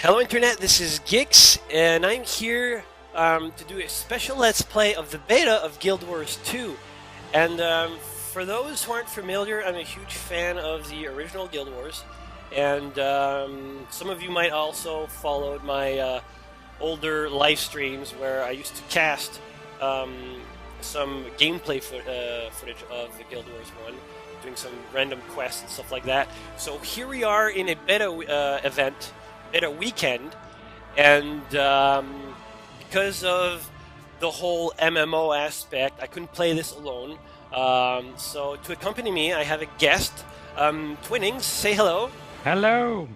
Hello Internet, this is Gix, and I'm here to do a special Let's Play of the beta of Guild Wars 2. And for those who aren't familiar, I'm a huge fan of the original Guild Wars, and some of you might also follow my older live streams where I used to cast some gameplay footage of the Guild Wars 1, doing some random quests and stuff like that. So here we are in a beta event, beta weekend, and because of the whole MMO aspect, I couldn't play this alone. So to accompany me, I have a guest, Twinnings. Say hello. Hello.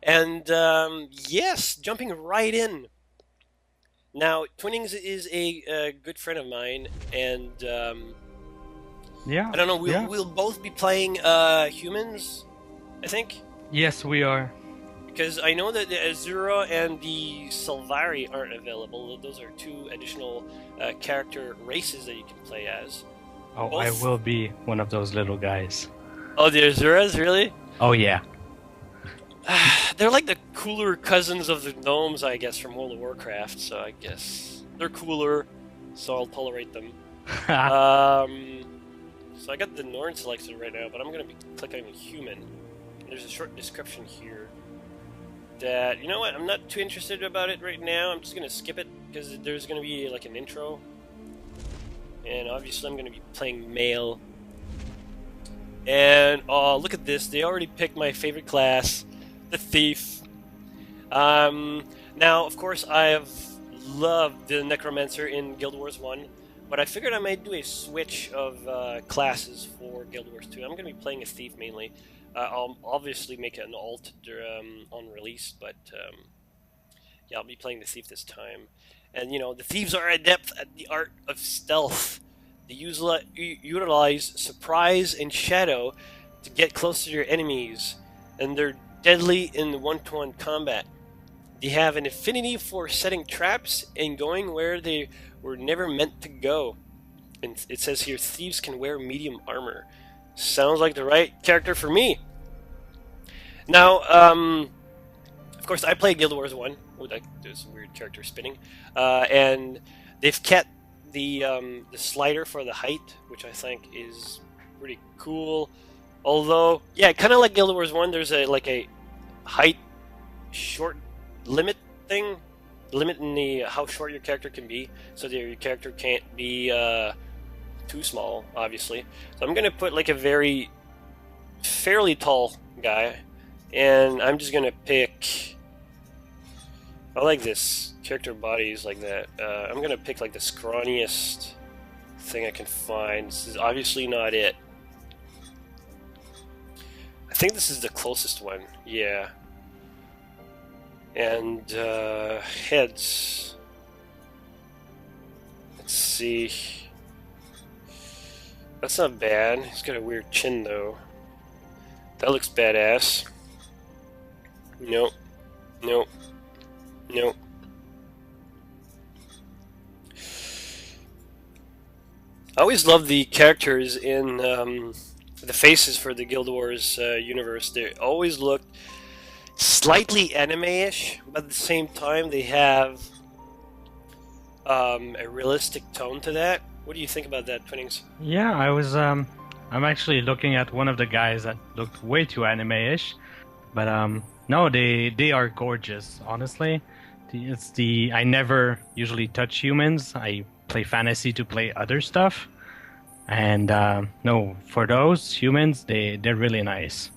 And yes, jumping right in. Now, Twinnings is a good friend of mine, and Yeah. I don't know. We'll both be playing humans, I think. Yes, we are. Because I know that the Azura and the Sylvari aren't available. Those are two additional character races that you can play as. Oh, Both. I will be one of those little guys. Oh, the Azuras, really? Oh, yeah. They're like the cooler cousins of the gnomes, I guess, from World of Warcraft. So I guess they're cooler, so I'll tolerate them. So I got the Norn selected right now, but I'm going to be clicking on human. There's a short description here. That, you know what, I'm not too interested about it right now. I'm just going to skip it because there's going to be like an intro. And obviously I'm going to be playing male. And, oh, look at this. They already picked my favorite class, the Thief. Now, of course, I've loved the Necromancer in Guild Wars 1. But I figured I might do a switch of classes for Guild Wars 2. I'm going to be playing a Thief mainly. I'll obviously make an alt on release, but yeah, I'll be playing the Thief this time. And you know, the Thieves are adept at the art of stealth. They utilize surprise and shadow to get close to your enemies, and they're deadly in one-to-one combat. They have an affinity for setting traps and going where they were never meant to go. And it says here, Thieves can wear medium armor. Sounds like the right character for me. Now, of course, I played Guild Wars 1. Oh, there's a weird character spinning. And they've kept the slider for the height, which I think is pretty cool. Although, yeah, kind of like Guild Wars 1, there's like a height short limit thing, limiting the how short your character can be, so that your character can't be too small, obviously. So I'm gonna put like a fairly tall guy, and I'm just gonna pick. I like this character bodies like that. I'm gonna pick like the scrawniest thing I can find. This is obviously not it. I think this is the closest one. Yeah. And heads. Let's see. That's not bad. He's got a weird chin though. That looks badass. Nope. Nope. Nope. I always love the characters in the faces for the Guild Wars universe. They always look slightly anime-ish, but at the same time they have a realistic tone to that. What do you think about that, Twinnings? Yeah, I'm actually looking at one of the guys that looked way too anime-ish, but no, they are gorgeous. Honestly, I never usually touch humans. I play fantasy to play other stuff, and no, for those humans, they're really nice.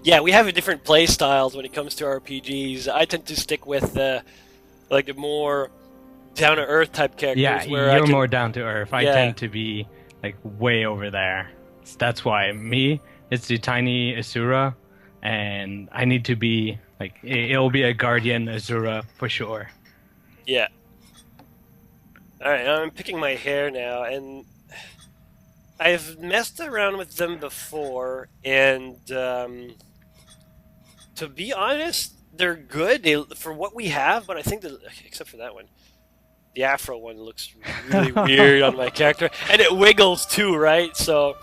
Yeah, we have different play styles when it comes to RPGs. I tend to stick with like the more down-to-earth type characters. Yeah, where you're more down to earth. I Yeah. tend to be like way over there. That's why it's the tiny Asura, and I need to be like it'll be a guardian Azura for sure. Yeah. Alright, I'm picking my hair now, and I've messed around with them before, and to be honest, they're good for what we have, but I think except for that one. The Afro one looks really weird on my character, and it wiggles too, right? So,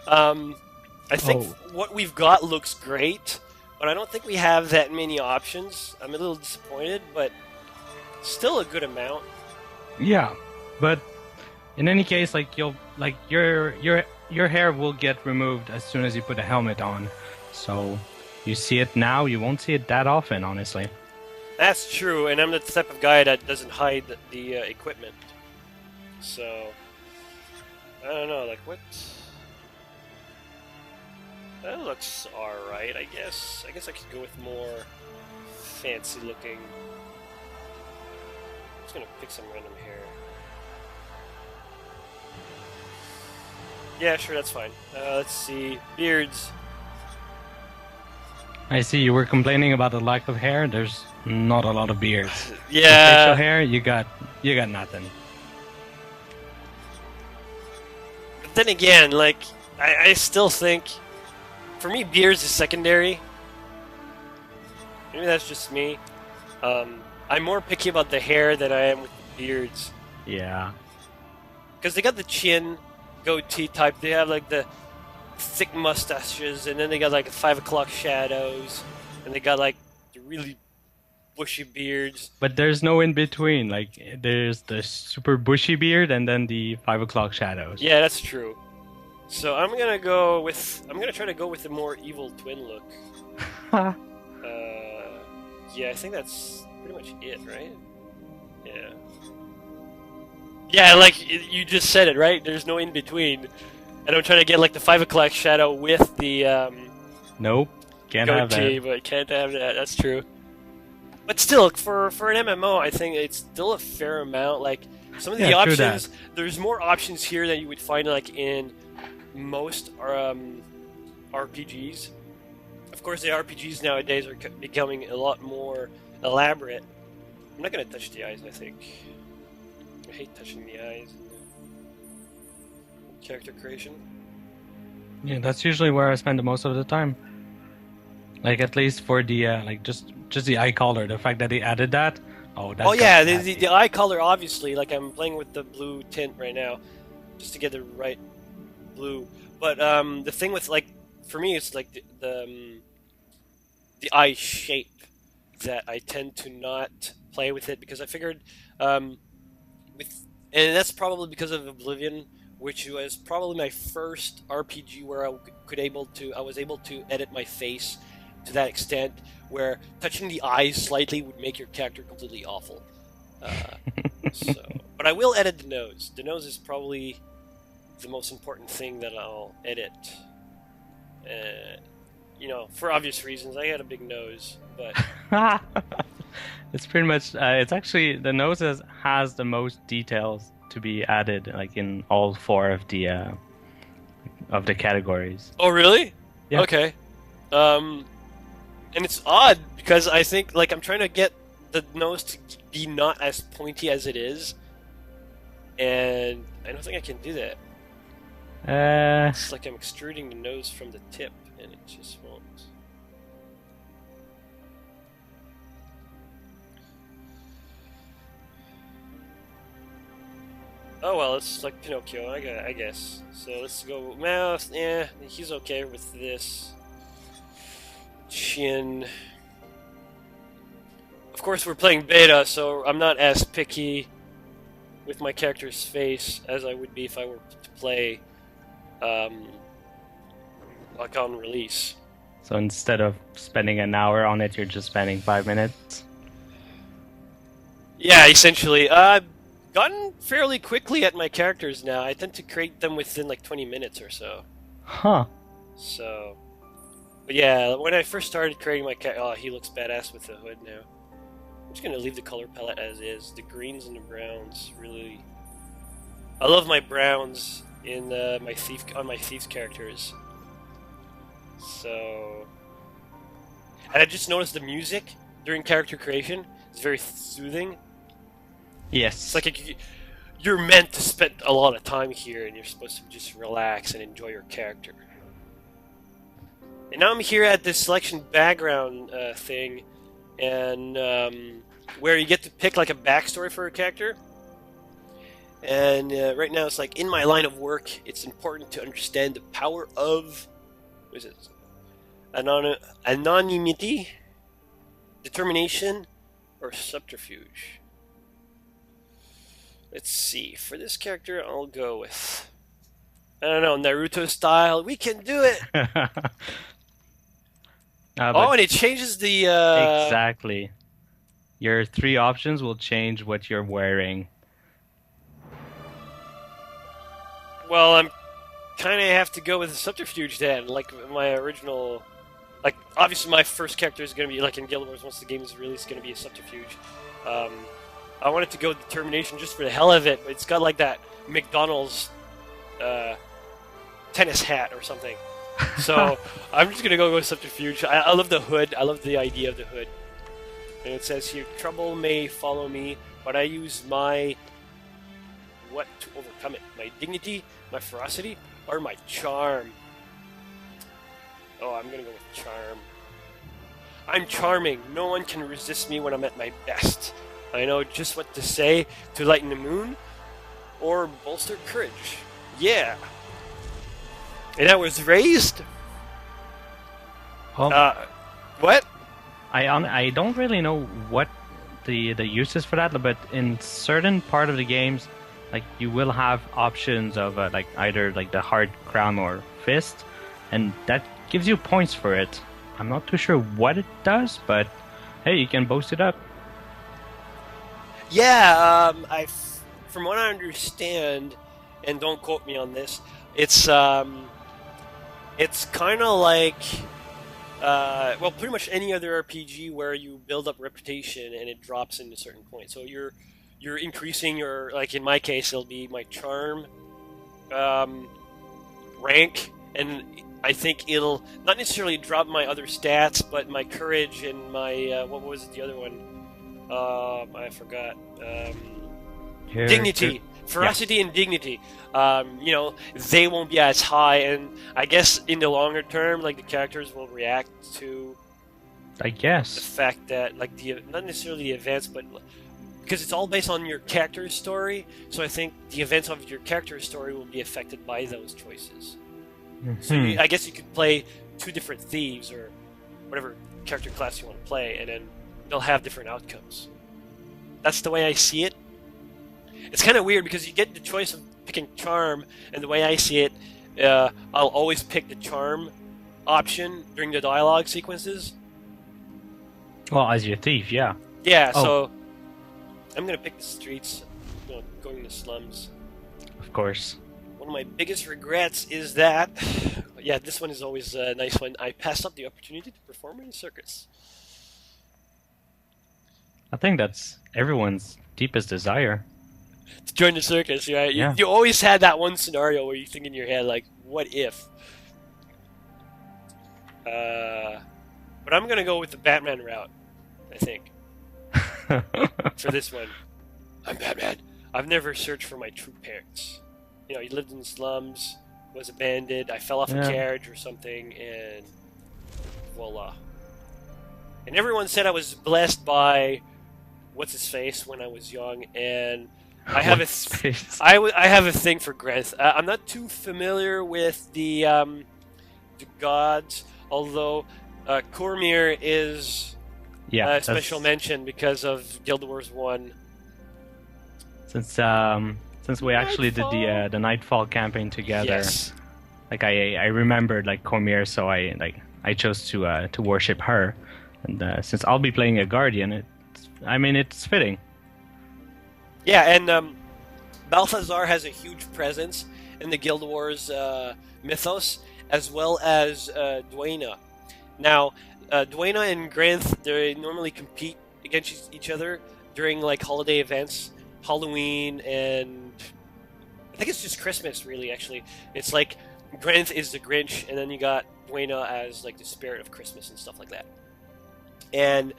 I think what we've got looks great, but I don't think we have that many options. I'm a little disappointed, but still a good amount. Yeah, but in any case, like your hair will get removed as soon as you put a helmet on. So you see it now, you won't see it that often, honestly. That's true, and I'm the type of guy that doesn't hide the equipment. So I don't know, like what? That looks alright, I guess. I guess I could go with more fancy looking. I'm just gonna pick some random hair. Yeah, sure, that's fine. Let's see. Beards. I see you were complaining about the lack of hair. There's not a lot of beards. Yeah. Facial hair, you got nothing. But then again, like, I still think, for me, beards is secondary. Maybe that's just me. I'm more picky about the hair than I am with the beards. Yeah. Because they got the chin, goatee type. They have, like, the thick mustaches, and then they got, like, 5 o'clock shadows, and they got, like, the really bushy beards. But there's no in between. Like, there's the super bushy beard and then the 5 o'clock shadows. Yeah, that's true. So I'm gonna try to go with the more evil twin look. Yeah, I think that's pretty much it, right? Yeah. Yeah, like you just said it, right? There's no in between, and I'm trying to get like the 5 o'clock shadow with the Nope, can't have goatee, that. but can't have that. That's true. But still, for an MMO, I think it's still a fair amount. Like some of the Yeah, true that. options, there's more options here than you would find like in most RPGs. Of course, the RPGs nowadays are becoming a lot more elaborate. I'm not gonna touch the eyes. I think I hate touching the eyes in character creation. Yeah, that's usually where I spend the most of the time. Like at least for the like just the eye color, the fact that they added that. Oh, that's yeah, the eye color obviously. Like I'm playing with the blue tint right now, just to get the right blue. But the thing with like for me, it's like the eye shape that I tend to not play with it because I figured and that's probably because of Oblivion, which was probably my first RPG where I was able to edit my face to that extent where touching the eyes slightly would make your character completely awful. But I will edit the nose. The nose is probably the most important thing that I'll edit. For obvious reasons. I had a big nose, but it's pretty much. It's actually the nose has the most details to be added, like in all 4 of the categories. Oh, really? Yeah. Okay. And it's odd because I think like I'm trying to get the nose to be not as pointy as it is, and I don't think I can do that. It's like I'm extruding the nose from the tip, and it just won't. Oh well, it's like Pinocchio, I guess. So let's go mouth. Yeah, he's okay with this. Chin. Of course, we're playing beta, so I'm not as picky with my character's face as I would be if I were to play like on release. So instead of spending an hour on it, you're just spending 5 minutes? Yeah, essentially. I've gotten fairly quickly at my characters now. I tend to create them within like 20 minutes or so. Huh. So, but yeah, when I first started creating my character, oh, he looks badass with the hood now. I'm just gonna leave the color palette as is. The greens and the browns, really. I love my browns in my thief's characters. So, and I just noticed the music during character creation is very soothing. Yes. It's like you're meant to spend a lot of time here, and you're supposed to just relax and enjoy your character. And now I'm here at this selection background thing, and where you get to pick like a backstory for a character. And right now it's like in my line of work, it's important to understand the power of Anonymity, determination, or subterfuge. Let's see. For this character, I'll go with, I don't know, Naruto style. We can do it. Oh, and it changes the. Exactly. Your 3 options will change what you're wearing. Well, I'm kind of have to go with the subterfuge then, like my original. Like, obviously, my first character is going to be, like in Guild Wars, once the game is released, going to be a subterfuge. I wanted to go determination just for the hell of it, but it's got like that McDonald's tennis hat or something. So I'm just going to go with subterfuge. I love the hood. I love the idea of the hood. And it says here, trouble may follow me, but I use my what to overcome it? My dignity, my ferocity, or my charm? Oh, I'm gonna go with charm. I'm charming. No one can resist me when I'm at my best. I know just what to say to lighten the mood or bolster courage. Yeah. And I was raised. What? I don't really know what the use is for that, but in certain part of the games, like you will have options of like either like the hard crown or fist, and that gives you points for it. I'm not too sure what it does, but hey, you can boast it up. Yeah, from what I understand, and don't quote me on this, it's kind of like, well, pretty much any other RPG where you build up reputation and it drops into a certain point. So you're increasing your, like in my case, it'll be my charm rank, and I think it'll not necessarily drop my other stats, but my courage and my what was it, the other one? I forgot. Dignity, ferocity, yeah. And dignity. You know, they won't be as high, and I guess in the longer term, like the characters will react to. I guess the fact that, like, not necessarily the events, but because it's all based on your character's story, so I think the events of your character's story will be affected by those choices. Mm-hmm. So I guess you could play 2 different thieves or whatever character class you want to play, and then they'll have different outcomes. That's the way I see it. It's kind of weird because you get the choice of picking charm, and the way I see it, I'll always pick the charm option during the dialogue sequences. Well, as your thief, yeah. Yeah, so I'm going to pick the streets, going to slums. Of course. One of my biggest regrets is that, yeah, this one is always a nice one, I passed up the opportunity to perform in a circus. I think that's everyone's deepest desire. To join the circus, right? Yeah. You always had that one scenario where you think in your head, like, what if? But I'm going to go with the Batman route, I think. For this one. I'm Batman. I've never searched for my true parents. You know, he lived in the slums, was abandoned, I fell off a carriage or something, and voila. And everyone said I was blessed by what's-his-face when I was young, and I have I have a thing for Greth. I'm not too familiar with the gods, although Cormyr is a special mention because of Guild Wars 1. Since we actually did the Nightfall campaign together, yes. Like I remembered like Cormyr, so I chose to worship her, and since I'll be playing a Guardian, it's fitting. Yeah, and Balthazar has a huge presence in the Guild Wars mythos, as well as Dwayna. Now, Dwayna and Grinth, they normally compete against each other during like holiday events, Halloween, and I think it's just Christmas, really, actually. It's like Grinth is the Grinch, and then you got Dwayna as like the spirit of Christmas and stuff like that. And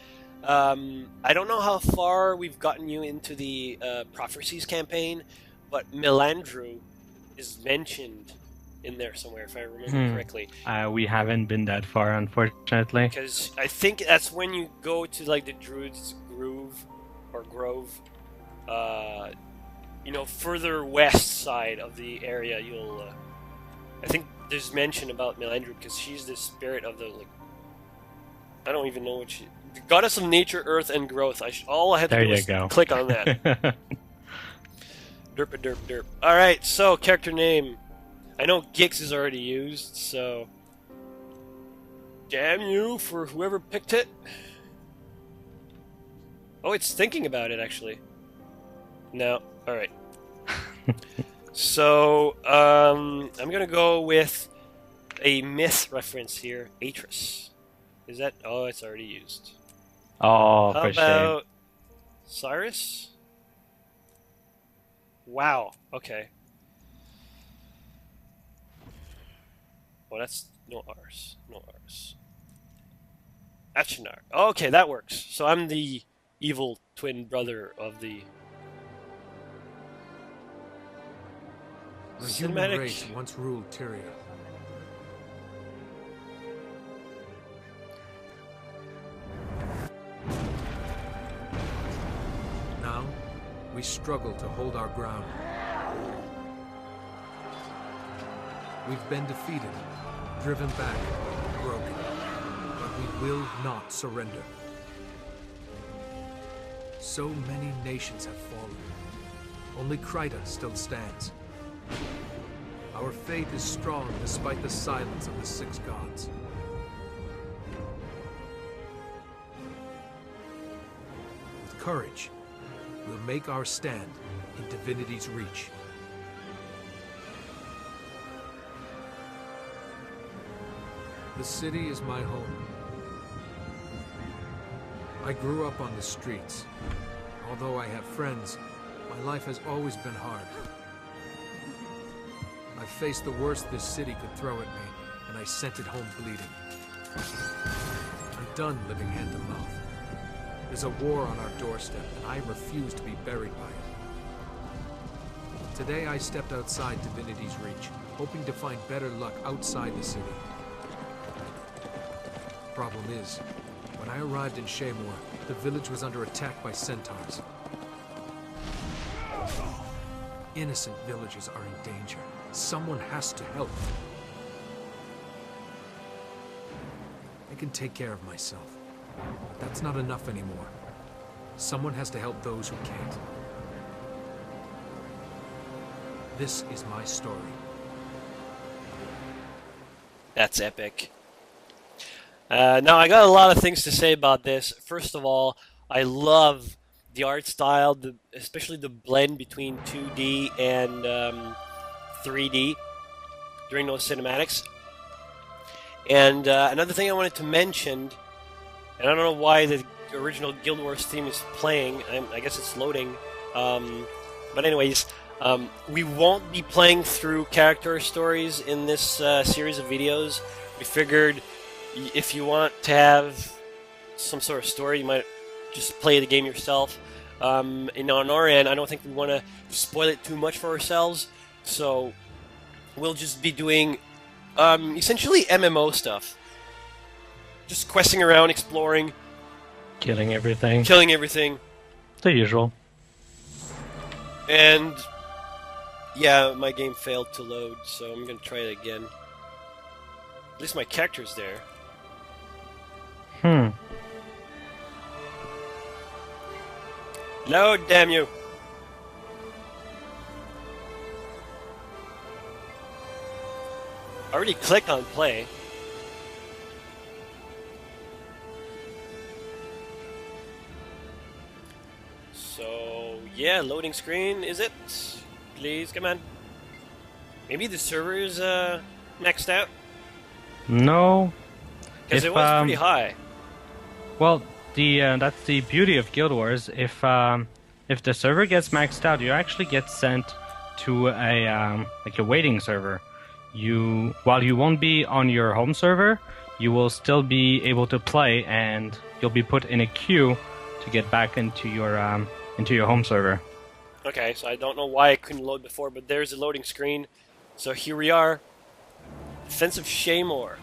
I don't know how far we've gotten you into the Prophecies campaign, but Melandru is mentioned in there somewhere, if I remember correctly. We haven't been that far, unfortunately. Because I think that's when you go to like the Druid's Grove, further west side of the area, you'll. I think there's mention about Melandru because she's the spirit of the like I don't even know what she... Goddess of Nature, Earth, and Growth. All I had to There do you was go. click on that. Derp a derp derp. Alright, so character name. I know Gix is already used, so... Damn you for whoever picked it. Oh, it's thinking about it, actually. No. Alright. So, I'm gonna go with a myth reference here. Atris. Is that... Oh, it's already used. Oh, How for shame. about... Cyrus? Wow. Okay. Well, that's... No R's. No R's. Achinar. Okay, that works. So I'm the evil twin brother of the... The human race once ruled Tyria. Now, we struggle to hold our ground. We've been defeated, driven back, broken. But we will not surrender. So many nations have fallen. Only Kryta still stands. Our faith is strong despite the silence of the six gods. With courage, we'll make our stand in Divinity's reach. The city is my home. I grew up on the streets. Although I have friends, my life has always been hard. I faced the worst this city could throw at me, and I sent it home bleeding. I'm done living hand to mouth. There's a war on our doorstep, and I refuse to be buried by it. Today I stepped outside Divinity's reach, hoping to find better luck outside the city. Problem is, when I arrived in Shaymore, the village was under attack by centaurs. Innocent villagers are in danger. Someone has to help. I can take care of myself, but that's not enough anymore. Someone has to help those who can't. This is my story. That's epic. Now, I got a lot of things to say about this. First of all, I love the art style, especially the blend between 2D and 3D during those cinematics. And another thing I wanted to mention, and I don't know why the original GuildWars theme is playing. I guess it's loading. But anyways, we won't be playing through character stories in this series of videos. We figured if you want to have some sort of story, you might just play the game yourself. And on our end, I don't think we want to spoil it too much for ourselves. So we'll just be doing essentially MMO stuff. Just questing around, exploring. Killing everything. Killing everything. The usual. And yeah, my game failed to load, so I'm going to try it again. At least my character's there. Load, damn you! I already clicked on play. So, yeah, loading screen, is it? Please, come on. Maybe the server is maxed out? No. Because it was pretty high. Well, that's the beauty of GuildWars. If the server gets maxed out, you actually get sent to a waiting server. While you won't be on your home server, you will still be able to play, and you'll be put in a queue to get back into your home server. Okay, so I don't know why I couldn't load before, but there's a loading screen. So here we are. Defense of Shaymore.